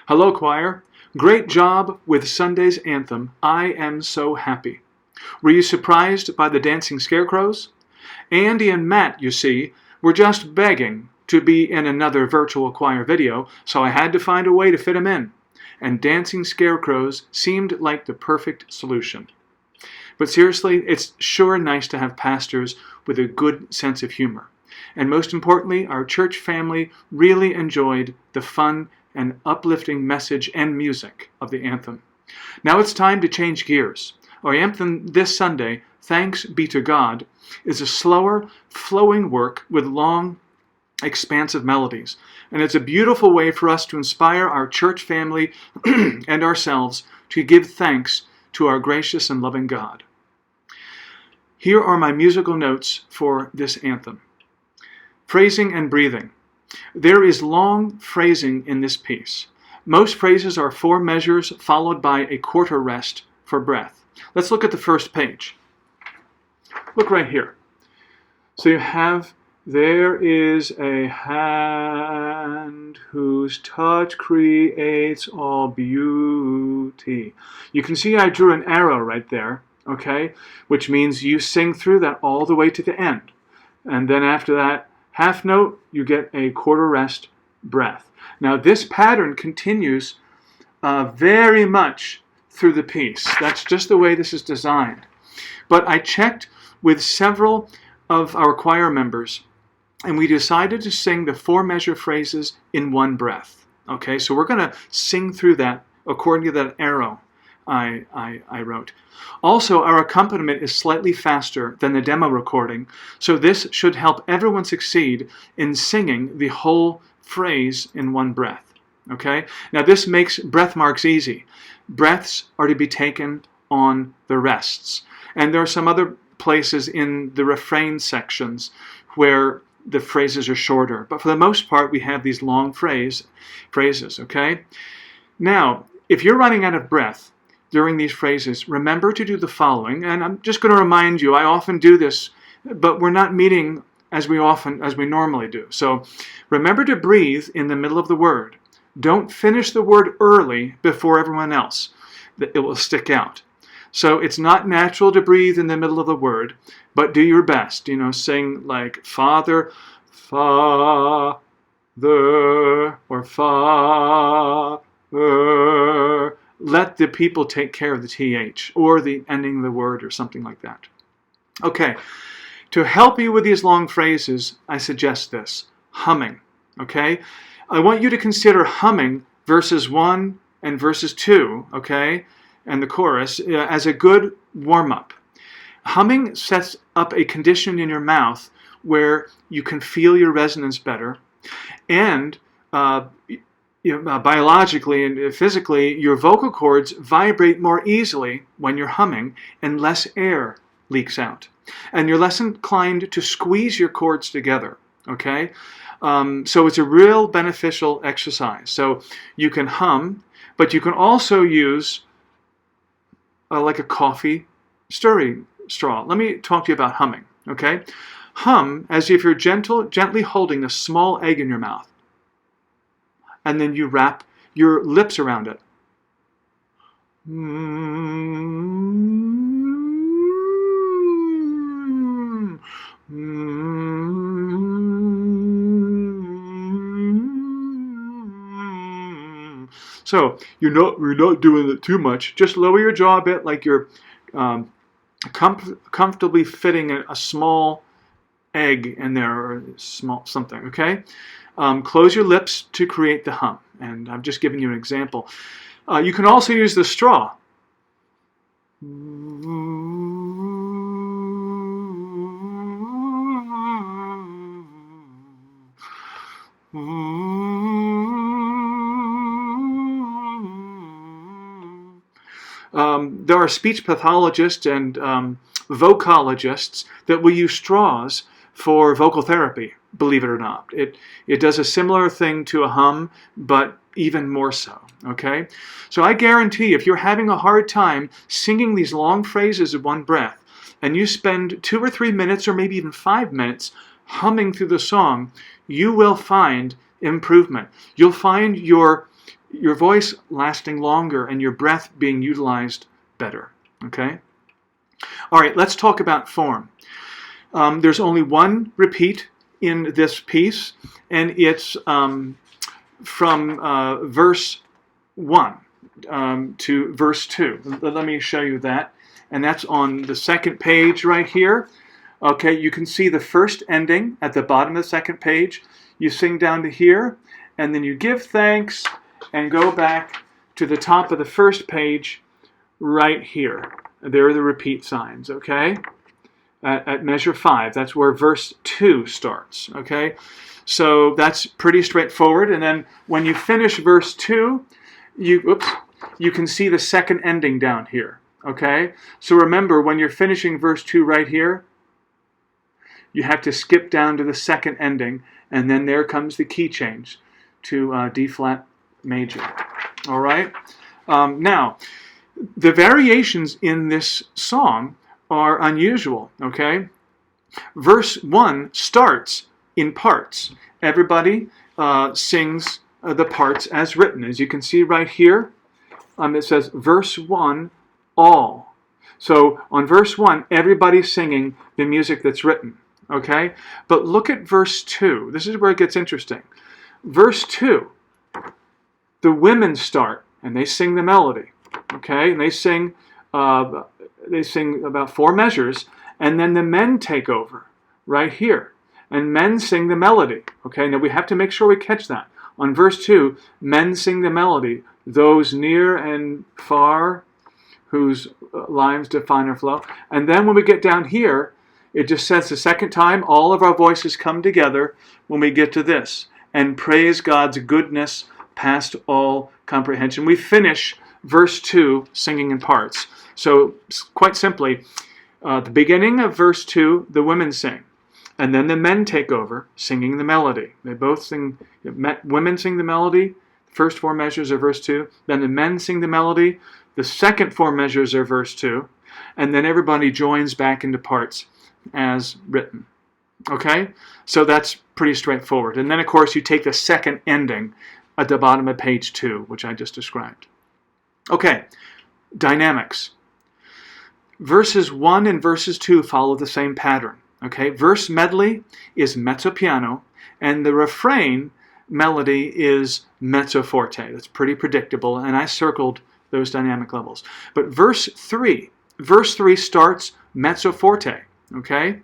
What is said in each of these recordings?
Hello, choir. Great job with Sunday's anthem, I Am So Happy. Were you surprised by the dancing scarecrows? Andy and Matt, you see, were just begging to be in another virtual choir video, so I had to find a way to fit them in. And dancing scarecrows seemed like the perfect solution. But seriously, it's sure nice to have pastors with a good sense of humor. And most importantly, our church family really enjoyed the fun and uplifting message and music of the anthem. Now it's time to change gears. Our anthem this Sunday, Thanks Be to God, is a slower, flowing work with long, expansive melodies. And it's a beautiful way for us to inspire our church family and ourselves to give thanks to our gracious and loving God. Here are my musical notes for this anthem. Phrasing and breathing. There is long phrasing in this piece. Most phrases are 4 measures followed by a quarter rest for breath. Let's look at the first page. Look right here. So you have, there is a hand whose touch creates all beauty. You can see I drew an arrow right there, okay? Which means you sing through that all the way to the end. And then after that half note, you get a quarter rest breath. Now this pattern continues very much through the piece. That's just the way this is designed. But I checked with several of our choir members, and we decided to sing the 4 measure phrases in one breath. Okay, so we're going to sing through that according to that arrow I wrote. Also, our accompaniment is slightly faster than the demo recording, so this should help everyone succeed in singing the whole phrase in one breath. Okay? Now this makes breath marks easy. Breaths are to be taken on the rests. And there are some other places in the refrain sections where the phrases are shorter. But for the most part, we have these long phrases, okay? Now, if you're running out of breath during these phrases, remember to do the following. And I'm just going to remind you, I often do this, but we're not meeting as we normally do. So remember to breathe in the middle of the word. Don't finish the word early before everyone else. It will stick out. So it's not natural to breathe in the middle of the word, but do your best. You know, sing like Father, Father, or Father. Let the people take care of the TH or the ending of the word or something like that. Okay, to help you with these long phrases, I suggest this, humming. Okay, I want you to consider humming verses 1 and verses 2, okay, and the chorus as a good warm-up. Humming sets up a condition in your mouth where you can feel your resonance better, and biologically and physically, your vocal cords vibrate more easily when you're humming, and less air leaks out. And you're less inclined to squeeze your cords together, okay? So it's a real beneficial exercise. So you can hum, but you can also use like a coffee stirring straw. Let me talk to you about humming, okay? Hum as if you're gently holding a small egg in your mouth. And then you wrap your lips around it. So you're not doing it too much. Just lower your jaw a bit, like you're comfortably fitting a small egg in there, or small something. Okay. Close your lips to create the hum, and I've just given you an example. You can also use the straw. There are speech pathologists and vocologists that will use straws for vocal therapy, believe it or not. It does a similar thing to a hum, but even more so, okay? So I guarantee if you're having a hard time singing these long phrases in one breath, and you spend 2 or 3 minutes, or maybe even 5 minutes, humming through the song, you will find improvement. You'll find your your voice lasting longer and your breath being utilized better. Okay? All right, let's talk about form. There's only one repeat in this piece, and it's from verse 1 to verse 2. Let me show you that. And that's on the second page right here. Okay, you can see the first ending at the bottom of the second page. You sing down to here, and then you give thanks and go back to the top of the first page right here. There are the repeat signs, okay? At measure 5, that's where verse 2 starts, okay? So that's pretty straightforward. And then when you finish verse 2, you can see the second ending down here, okay? So remember, when you're finishing verse 2 right here, you have to skip down to the second ending, and then there comes the key change to D flat major. All right? Now, the variations in this song are unusual, okay? Verse 1 starts in parts. Everybody sings the parts as written. As you can see right here, it says verse 1, all. So on verse 1, everybody's singing the music that's written, okay? But look at verse 2. This is where it gets interesting. Verse 2, the women start and they sing the melody, okay? And they sing about 4 measures, and then the men take over right here. And men sing the melody, okay? Now we have to make sure we catch that. On verse 2, men sing the melody, those near and far, whose lines define our flow. And then when we get down here, it just says the second time, all of our voices come together when we get to this. And praise God's goodness past all comprehension. We finish verse 2 singing in parts. So quite simply, the beginning of verse 2, the women sing. And then the men take over singing the melody. They both sing, women sing the melody, the first 4 measures are verse 2. Then the men sing the melody, the second 4 measures are verse 2. And then everybody joins back into parts as written. Okay? So that's pretty straightforward. And then, of course, you take the second ending at the bottom of page 2, which I just described. Okay, dynamics. Verses 1 and verses 2 follow the same pattern. Okay, verse medley is mezzo piano, and the refrain melody is mezzo forte. That's pretty predictable, and I circled those dynamic levels. But verse 3 starts mezzo forte. Okay,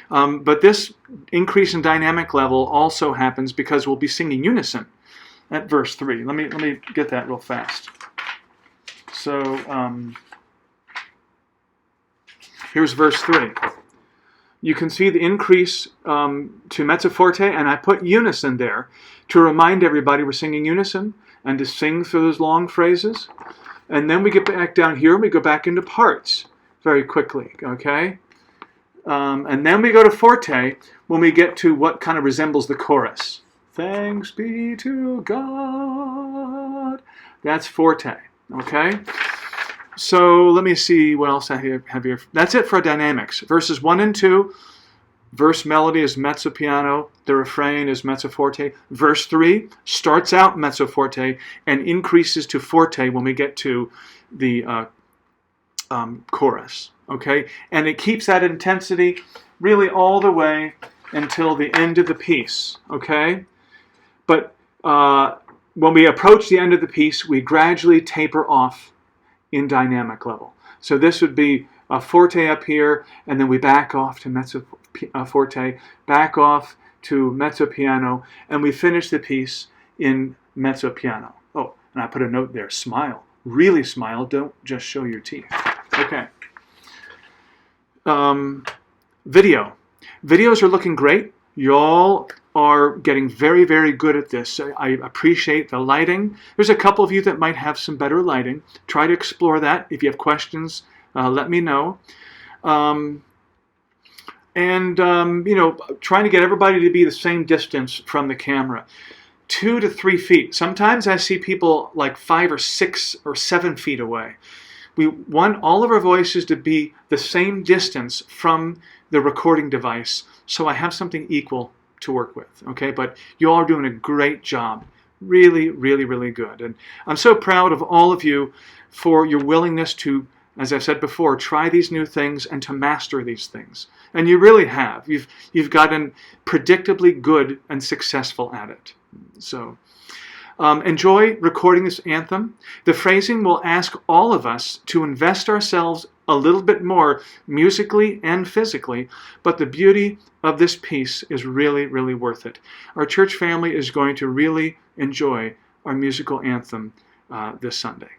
but this increase in dynamic level also happens because we'll be singing unison at verse 3. Let me get that real fast. So here's verse 3. You can see the increase to mezzo forte, and I put unison there to remind everybody we're singing unison and to sing through those long phrases. And then we get back down here and we go back into parts very quickly, okay? And then we go to forte when we get to what kind of resembles the chorus. Thanks be to God. That's forte, okay? So let me see what else I have here. That's it for dynamics. Verses 1 and 2, verse melody is mezzo piano, the refrain is mezzo forte. Verse 3 starts out mezzo forte and increases to forte when we get to the chorus. Okay, and it keeps that intensity really all the way until the end of the piece. Okay, but when we approach the end of the piece, we gradually taper off in dynamic level. So this would be a forte up here, and then we back off to mezzo forte, back off to mezzo piano, and we finish the piece in mezzo piano. Oh, and I put a note there, smile. Really smile, don't just show your teeth. Okay. Video. Videos are looking great. Y'all are getting very, very good at this. I appreciate the lighting. There's a couple of you that might have some better lighting. Try to explore that. If you have questions, let me know. You know, trying to get everybody to be the same distance from the camera. 2 to 3 feet. Sometimes I see people like 5 or 6 or 7 feet away. We want all of our voices to be the same distance from the recording device, so I have something equal to work with, okay? But you all are doing a great job really, really, really good. And I'm so proud of all of you for your willingness to, as I've said before, try these new things and to master these things. And you really have. You've gotten predictably good and successful at it. So enjoy recording this anthem. The phrasing will ask all of us to invest ourselves a little bit more musically and physically, but the beauty of this piece is really, really worth it. Our church family is going to really enjoy our musical anthem this Sunday.